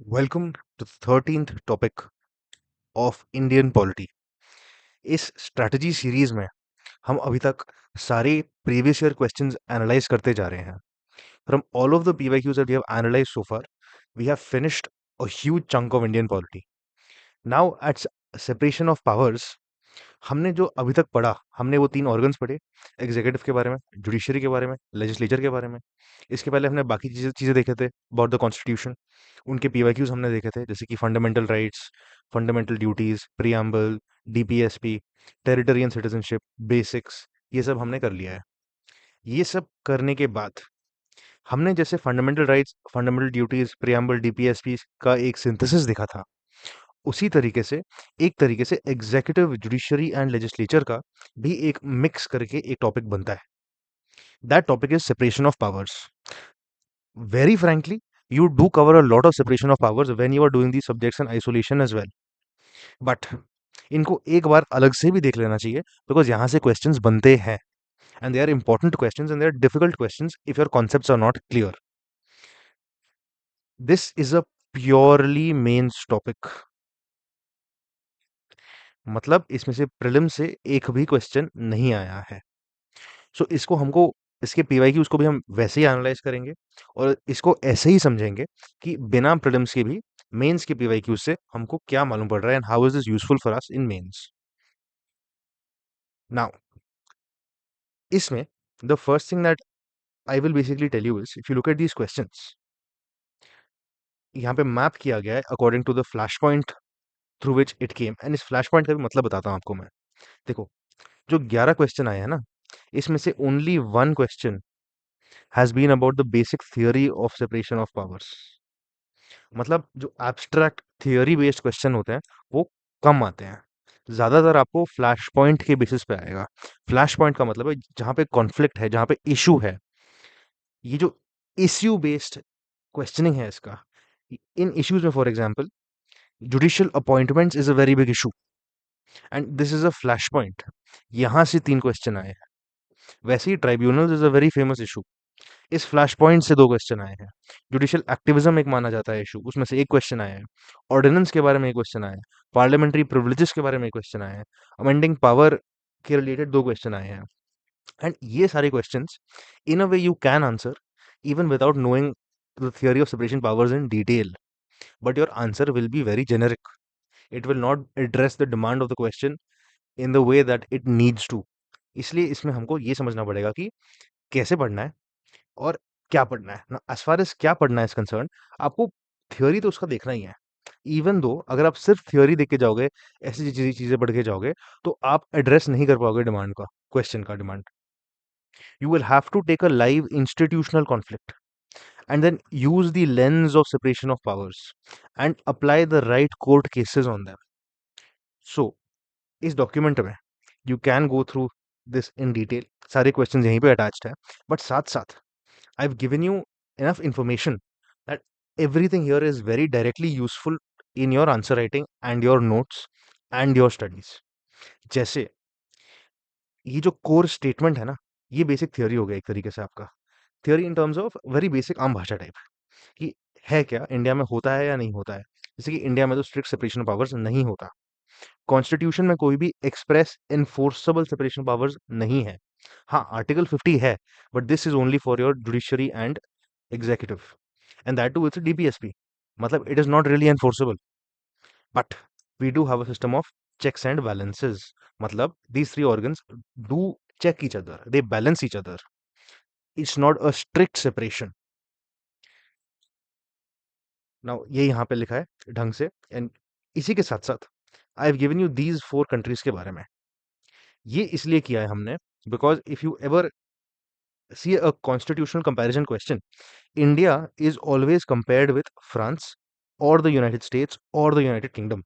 Welcome to 13th topic of Indian polity. इस strategy series में हम अभी तक सारे प्रीवियस ईयर क्वेश्चंस एनालाइज करते जा रहे हैं। From all of the PYQs that we have analysed so far, we have finished a huge chunk of Indian polity. Now at separation of powers, हमने जो अभी तक पढ़ा, हमने वो 3 ऑर्गन्स पढ़े, एग्जीक्यूटिव के बारे में, जुडिशरी के बारे में, लेजिस्लेचर के बारे में। इसके पहले हमने बाकी चीज़ें चीज़ें देखे थे अबाउट द कॉन्स्टिट्यूशन। उनके पीवाईक्यूज हमने देखे थे, जैसे कि fundamental rights, fundamental duties, preamble, DPSP, territory and citizenship, basics, ये सब हमने कर लिया है। ये सब करने के बाद हमने जैसे fundamental rights, fundamental duties, preamble, DPSP का एक सिंथेसिस देखा था, उसी तरीके से एक तरीके से एग्जीक्यूटिव, जुडिशरी एंड लेजिस्लेचर का भी एक मिक्स करके एक टॉपिक बनता है। That topic is separation of powers. Very frankly, you do cover a lot of separation of powers when you are doing these subjects in isolation as well, but इनको एक बार अलग से भी देख लेना चाहिए, बिकॉज यहाँ से क्वेश्चंस बनते हैं and they are important questions and they are difficult questions if your concepts are not clear. This is a purely mains topic, मतलब इसमें से प्रीलिम से एक भी क्वेश्चन नहीं आया है। सो इसको हमको, इसके पीवाई की उसको भी हम वैसे ही एनालाइज करेंगे और इसको ऐसे ही समझेंगे कि बिना प्रीलिम्स के भी मेंस के पीवाई क्यू से हमको क्या मालूम पड़ रहा है and how is this useful for us in mains. Now इसमें the first thing that I will basically tell you is, if you look at these questions, यहाँ पे मैप किया गया है according to the flash point through which it came, and इस flash point का भी मतलब बताता हूँ आपको मैं। देखो, जो 11 क्वेश्चन आए हैं ना, इसमें से only one question has been about the basic theory of separation of powers. मतलब जो एब्स्ट्रैक्ट थियोरी बेस्ड क्वेश्चन होते हैं वो कम आते हैं, ज्यादातर आपको फ्लैश पॉइंट के बेसिस पे आएगा। फ्लैश पॉइंट का मतलब है जहाँ पे कॉन्फ्लिक्ट है, जहाँ पे इशू है। ये जो इश्यू बेस्ड क्वेश्चनिंग है इसका, इन इश्यूज में for example judicial appointments is a very big issue and this is a flash point. यहाँ से 3 क्वेश्चन आए हैं। वैसे ही tribunal is a very famous issue, इस फ्लैश पॉइंट से 2 क्वेश्चन आए हैं। जुडिशियल एक्टिविज्म एक माना जाता है इशू, उसमें से 1 क्वेश्चन आया है। ऑर्डिनेंस के बारे में 1 क्वेश्चन आया है। पार्लियामेंट्री प्रिविलेजेस के बारे में 1 क्वेश्चन आया है। अमेंडिंग पावर के रिलेटेड 2 क्वेश्चन आए हैं। एंड ये सारे questions in a way you can answer even without knowing the theory of separation powers in detail, but your answer will be very generic. It will not address the demand of the question in the way that it needs to. इसलिए इसमें हमको ये समझना पड़ेगा कि कैसे पढ़ना है और क्या पढ़ना है ना। एज फार एज क्या पढ़ना है इज कंसर्न, आपको थ्योरी तो उसका देखना ही है। इवन दो अगर आप सिर्फ थ्योरी देख के जाओगे, ऐसी चीजें पढ़ के जाओगे, तो आप एड्रेस नहीं कर पाओगे डिमांड का, क्वेश्चन का demand. You will have to take a live institutional conflict and then use the lens of separation of powers and apply the right court cases on them. So इस document में you can go through this in detail, सारे questions यहीं पे attached है, but साथ साथ I have given you enough information that everything here is very directly useful in your answer writing and your notes and your studies. जैसे ये जो core statement है ना, ये बेसिक थ्योरी हो गया एक तरीके से आपका। Theory in terms of very basic आम भाषा टाइप, कि है क्या, इंडिया में होता है या नहीं होता है। जैसे कि इंडिया में तो स्ट्रिक्ट सेपरेशन ऑफ पावर्स नहीं होता, कॉन्स्टिट्यूशन में कोई भी express enforceable separation of powers नहीं है। हाँ, आर्टिकल 50 है, but this is only for your judiciary and executive, and that too its DPSP, मतलब it is not really enforceable. But we do have a system of checks and balances, मतलब these three organs do check each other, they balance each other. It's not a strict separation. Now ये यहाँ पे लिखा है ढंग से, and इसी के साथ साथ I have given you these 4 countries के बारे में। ये इसलिए किया है हमने because if you ever see a constitutional comparison question, India is always compared with France और द यूनाइटेड स्टेट्स और the United kingdom.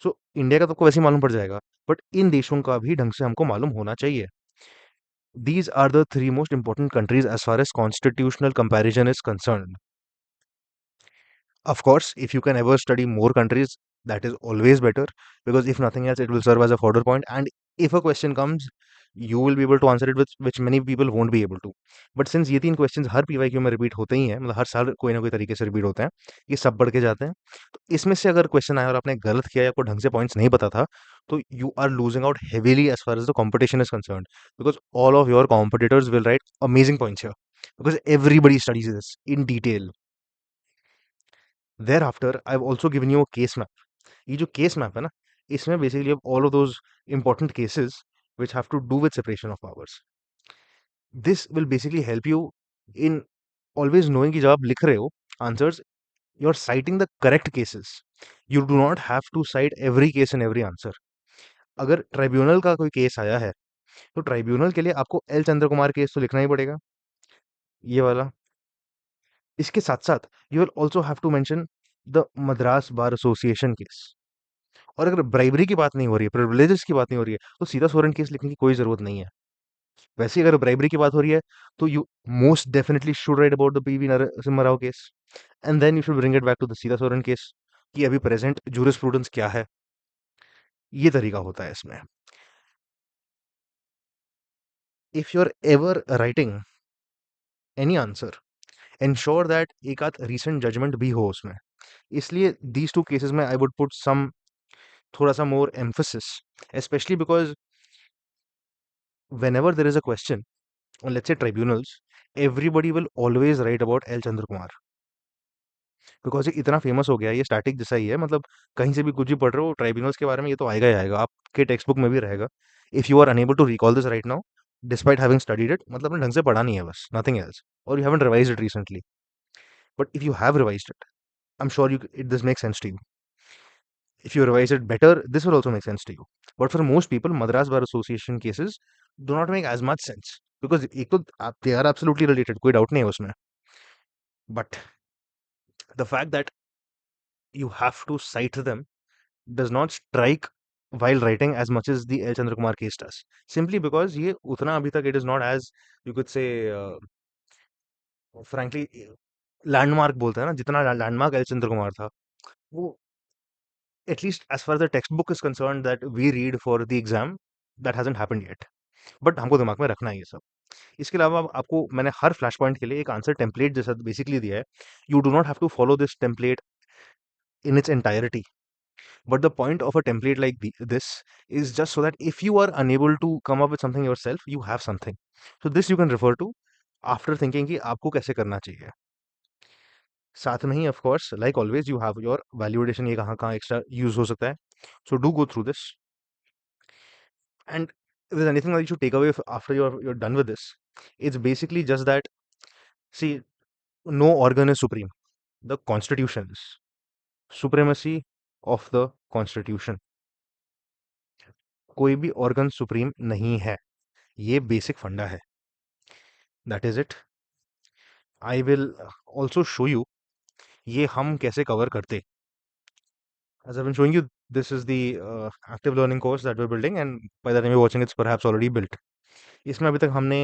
So India का तो आपको वैसे ही मालूम पड़ जाएगा, बट इन देशों का भी ढंग से हमको मालूम होना चाहिए। These are the 3 most important countries as far as constitutional comparison is concerned. Of course, if you can ever study more countries, that is always better, because if nothing else, it will serve as a fodder point. And if a question comes you will be able to answer it with which many people won't be able to. But since ये 3 questions हर PYQ में repeat होते ही हैं, मतलब हर साल कोई ना कोई तरीके से रिपीट होते हैं, ये सब बढ़ के जाते हैं। तो इसमें से अगर क्वेश्चन आया और आपने गलत किया या कोई ढंग से पॉइंट्स नहीं पता था, तो you are losing out heavily as far as the competition is concerned, because all of your competitors will write amazing points here, because everybody studies this in detail. Thereafter, I've also given you a case map. ये जो case map है ना, इसमें basically अब all of those important cases which have to do with separation of powers. This will basically help you in always knowing कि जब आप लिख रहे हो answers, you're citing the correct cases. You do not have to cite every case and every answer. अगर tribunal का कोई case आया है, तो ट्राइब्यूनल के लिए आपको एल चंद्र कुमार केस तो लिखना ही पड़ेगा, ये वाला। इसके साथ-साथ you will also have to mention the Madras bar association case. और अगर ब्राइबरी की बात नहीं हो रही है, प्रिविलेजेस की बात नहीं हो रही है, तो सीधा सोरेन केस लिखने की कोई ज़रूरत नहीं है। वैसे ही अगर ब्राइबरी की बात हो रही है, तो you most definitely should write about the PV Narasimha Rao case, and then you should bring it back to the Sita Soren case कि अभी प्रेजेंट जूरिस्प्रूडेंस क्या है। ये तरीका होता है इसमें। If you are ever writing any answer, ensure that एक आध रीसेंट जजमेंट भी हो उसमें। इसलिए दीज टू केसेस में आई वुड पुट सम थोड़ा सा more emphasis, specially because whenever there is a question on, let's say, tribunals, everybody will always write about L. Chandra Kumar, because ये इतना famous हो गया है, ये स्टैटिक जैसा ही है, मतलब कहीं से भी कुछ भी पढ़ रहे हो ट्राइब्यूनल्स के बारे में, ये तो आएगा ही आएगा, आपके टेक्स्ट बुक में भी रहेगा। If you are unable to recall this right now despite having studied it, मतलब आपने ढंग से पढ़ा नहीं है, बस नथिंग एल्स, और you haven't revised it recently. But if you have revised it, I am sure you it this make sense to you. If you revise it better, this will also make sense to you. But for most people, Madras Bar Association cases do not make as much sense because एक तो they are absolutely related, कोई doubt नहीं है उसमें. But the fact that you have to cite them does not strike while writing as much as the L. Chandra Kumar case does. Simply because ये उतना अभी तक it is not as, you could say, frankly, landmark बोलते हैं ना, जितना landmark L. Chandra Kumar था, वो at least as far as the textbook is concerned that we read for the exam, that hasn't happened yet. But हमको दिमाग में रखना है ये सब। इसके अलावा आपको मैंने हर फ्लैश पॉइंट के लिए एक आंसर टेम्पलेट जैसा बेसिकली दिया है। You do not have to follow this template in its entirety, but the point of a template like this is just so that if you are unable to come up with something yourself, you have something, so this you can refer to after thinking कि आपको कैसे करना चाहिए। साथ में ही of course like always you have your valuation, ये कहाँ कहाँ एक्स्ट्रा यूज हो सकता है, so do go through this. And if there's anything that you should take away after you're done with this, it's basically just that, see, no organ is supreme. The constitution is supremacy of the constitution. कोई भी organ supreme नहीं है, ये basic फंडा है. That is it. I will also show you ये हम कैसे cover करते. As I've been showing you, this is the active learning course that we're building, and by the time you're watching, it's perhaps already built. इसमें अभी तक हमने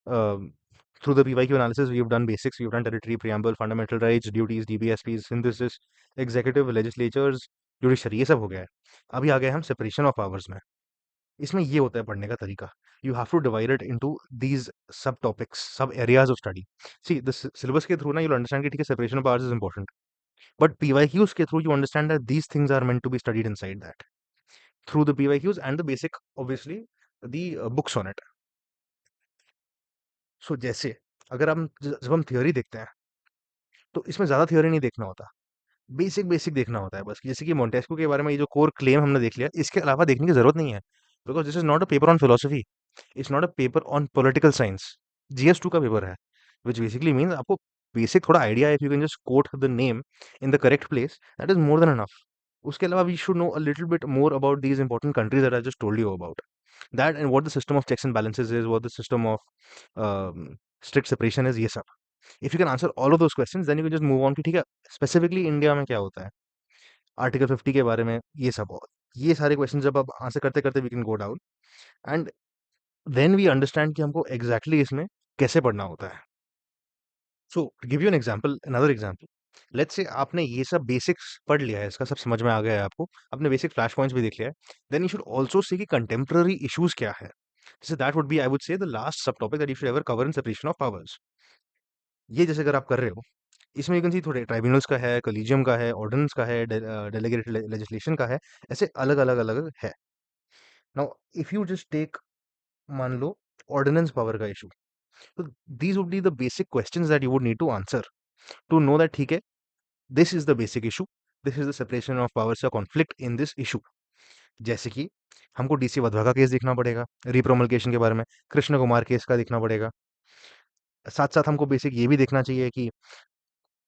through the PYQ analysis, we've done basics, we've done territory, preamble, fundamental rights, duties, DBSPs, synthesis, executive, legislatures, judiciary, ये सब हो गया है। अभी आ गए हम separation of powers में। इसमें ये होता है पढ़ने का तरीका। You have to divide it into these sub topics, sub areas of study. See, the syllabus के through ना you'll understand कि ठीक है separation of powers is important, but PYQs के through you understand that these things are meant to be studied inside that through the PYQs and the basic, obviously, the books on it. So जैसे अगर हम जब हम theory देखते हैं, तो इसमें ज़्यादा थ्योरी नहीं देखना होता, बेसिक बेसिक देखना होता है बस। जैसे कि मोंटेस्क्यू के बारे में ये जो कोर क्लेम हमने देख लिया, इसके अलावा देखने की ज़रूरत नहीं है, because this is not a paper on philosophy, it's not a paper on political science, GS 2 का पेपर है, व्हिच बेसिकली मीन्स आपको बेसिक थोड़ा idea, if you can just quote the name in the correct place, that is more than enough. उसके अलावा we should know a little bit more about these important countries that I just told you about, that and what the system of checks and balances is, what the system of strict separation is, ये सब। If you can answer all of those questions, then you can just move on कि ठीक है, specifically India में क्या होता है, article 50 के बारे में, ये सब। और ये सारे क्वेश्चन जब आप आंसर करते करते we can go down, and then we understand कि हमको एग्जैक्टली इसमें कैसे पढ़ना होता है। So give you an example, another example, let's say आपने ये सब बेसिक्स पढ़ लिया है, इसका सब समझ में आ गया है आपको, आपने बेसिक फ्लैश पॉइंट्स भी देख लिया है, then you should also see कि कंटेम्प्रेरी इश्यूज क्या है। So that would be, I would say, the last subtopic that you should ever cover in separation of powers. ये जैसे अगर आप कर रहे हो, इसमें यू कैन सी थोड़े ट्राइब्यूनल्स का है, कॉलेजियम का है, ऑर्डिनेंस का है, डेलीगेटेड लेजिस्लेशन का है, ऐसे अलग-अलग है। Now if you just take, मान लो, ऑर्डिनेंस पावर का इशू, तो these would be the basic questions that you would need to answer to know that ठीक है, this is the basic issue, this is the separation of powers का conflict in this issue. जैसे कि हमको DC Wadhwa का case देखना पड़ेगा, रिप्रोमल्गेशन के बारे में, कृष्ण कुमार केस का देखना पड़ेगा। साथ-साथ हमको बेसिक ये भी देखना चाहिए कि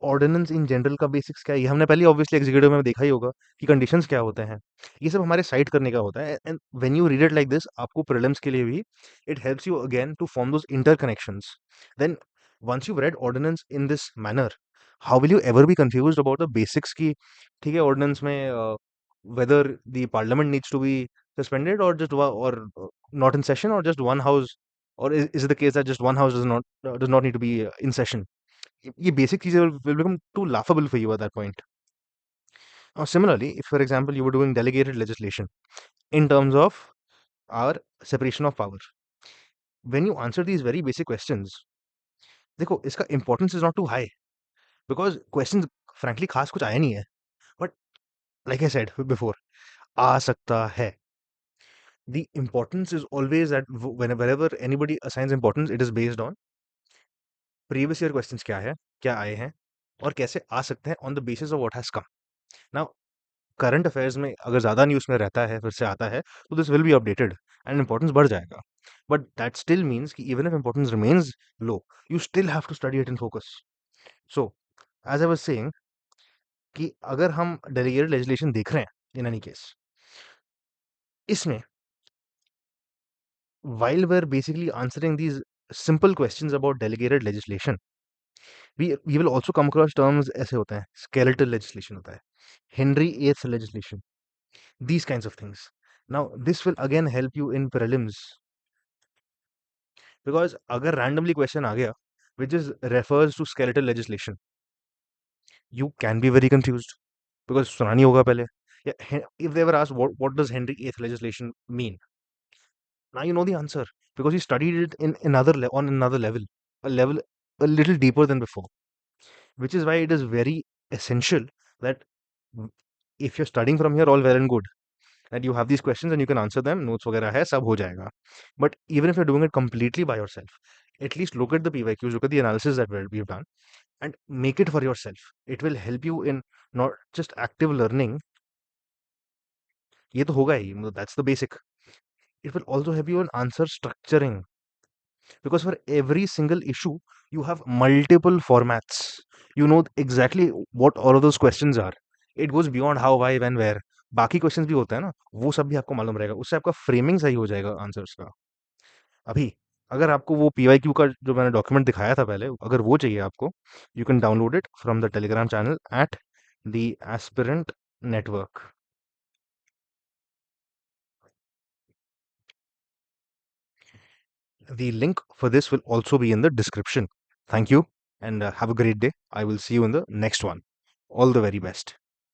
ऑर्डिनेंस इन जनरल का बेसिक्स क्या है? ये हमने पहले ऑब्वियसली एग्जीक्यूटिव में देखा ही होगा कि कंडीशंस क्या होते हैं। ये सब हमारे साइट करने का होता है, and when you read it like this, आपको प्रीलिम्स के लिए भी it helps you again to form those interconnections. Then once you've read ordinance in this manner, how will you ever be confused about the basics की, ठीक है, ordinance में whether the parliament needs to be suspended or just or not in session, or just one house, or is it the case that just one house does not need to be in session? ये basic चीज़ें will become too laughable for you at that point. Now, similarly, if for example you were doing delegated legislation in terms of our separation of power, when you answer these very basic questions, देखो इसका importance is not too high because questions frankly खास कुछ आया नहीं है. But like I said before, आ सकता है. The importance is always that whenever anybody assigns importance, it is based on previous year questions क्या है, क्या आए हैं, और कैसे आ सकते हैं on the basis of what has come. Now, current affairs में अगर ज़्यादा न्यूज़ में रहता है, फिर से आता है, तो this will be updated and importance बढ़ जाएगा। बट दैट स्टिल मीन्स कि even if importance remains low, you still have to study it in focus. So as I was saying कि अगर हम डेलीगेटेड लेजिस्लेशन देख रहे हैं इन एनी केस, इसमें while we're basically answering these simple questions about delegated legislation, we will also come across terms ऐसे होते हैं, skeletal legislation होता है, Henry VIII legislation, these kinds of things. Now, this will again help you in prelims, because अगर randomly question आ गया which is refers to skeletal legislation, you can be very confused because सुना नहीं होगा पहले. Yeah, if they were asked what does Henry VIII legislation mean, now you know the answer because you studied it in on another level, a level a little deeper than before, which is why it is very essential that if you're studying from here, all well and good, that you have these questions and you can answer them, notes वगैरह है, सब हो जाएगा. But even if you're doing it completely by yourself, at least look at the PYQs, look at the analysis that we've done, and make it for yourself. It will help you in not just active learning, ये तो होगा ही, मतलब that's the basic. It will also help you in answer structuring, because for every single issue you have multiple formats. You know exactly what all of those questions are. It goes beyond how, why, when, where. बाकी questions भी होते हैं ना, वो सब भी आपको मालूम रहेगा, उससे आपका फ्रेमिंग सही हो जाएगा आंसर्स का. अभी अगर आपको वो पीवाईक्यू का जो मैंने डॉक्यूमेंट दिखाया था पहले, अगर वो चाहिए आपको, you can download it from the Telegram channel at the aspirant network. The link for this will also be in the description. Thank you and have a great day. I will see you in the next one. All the very best.